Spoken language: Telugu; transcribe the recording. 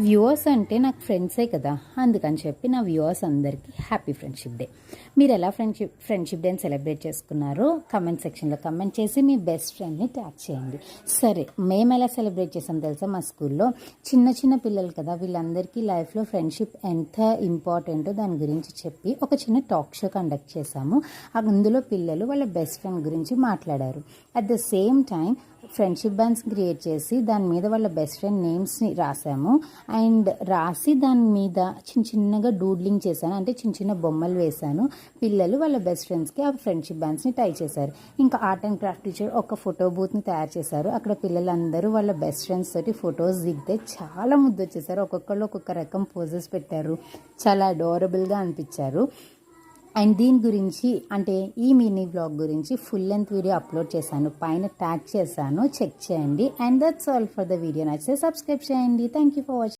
వ్యూవర్స్ అంటే నాకు ఫ్రెండ్సే కదా, అందుకని చెప్పి నా వ్యూవర్స్ అందరికీ హ్యాపీ ఫ్రెండ్షిప్ డే. మీరు ఎలా ఫ్రెండ్షిప్ డేని సెలబ్రేట్ చేసుకున్నారో కమెంట్ సెక్షన్లో కమెంట్ చేసి మీ బెస్ట్ ఫ్రెండ్ని ట్యాగ్ చేయండి. సరే, మేము ఎలా సెలబ్రేట్ చేసాం తెలుసా? మా స్కూల్లో చిన్న చిన్న పిల్లలు కదా, వీళ్ళందరికీ లైఫ్లో ఫ్రెండ్షిప్ ఎంత ఇంపార్టెంటో దాని గురించి చెప్పి ఒక చిన్న టాక్ షో కండక్ట్ చేశాము. అందులో పిల్లలు వాళ్ళ బెస్ట్ ఫ్రెండ్ గురించి మాట్లాడారు. At the same time friendship bands create చేసి దాని మీద వాళ్ళ బెస్ట్ ఫ్రెండ్ నేమ్స్ని రాసాము. అండ్ రాసి దాని మీద చిన్నగా డూడ్లింగ్ చేశాను, అంటే చిన్న బొమ్మలు వేశాను. పిల్లలు వాళ్ళ బెస్ట్ ఫ్రెండ్స్కి ఆ ఫ్రెండ్షిప్ బ్యాండ్స్ని టై చేశారు. ఇంకా ఆర్ట్ అండ్ క్రాఫ్ట్ టీచర్ ఒక ఫోటో బూత్ని తయారు చేశారు. అక్కడ పిల్లలందరూ వాళ్ళ బెస్ట్ ఫ్రెండ్స్ తోటి ఫొటోస్ దిగితే చాలా ముద్దు వచ్చేసారు. ఒక్కొక్కళ్ళు ఒక్కొక్క రకం పోజెస్ పెట్టారు, చాలా అడోరబుల్గా అనిపించారు. అండ్ దీని గురించి, అంటే ఈ మినీ వ్లాగ్ గురించి ఫుల్ లెంత్ వీడియో అప్లోడ్ చేశాను, పైన ట్యాగ్ చేశాను, చెక్ చేయండి. And that's all for the video. నచ్చితే సబ్స్క్రైబ్ చేయండి. Thank you for watching.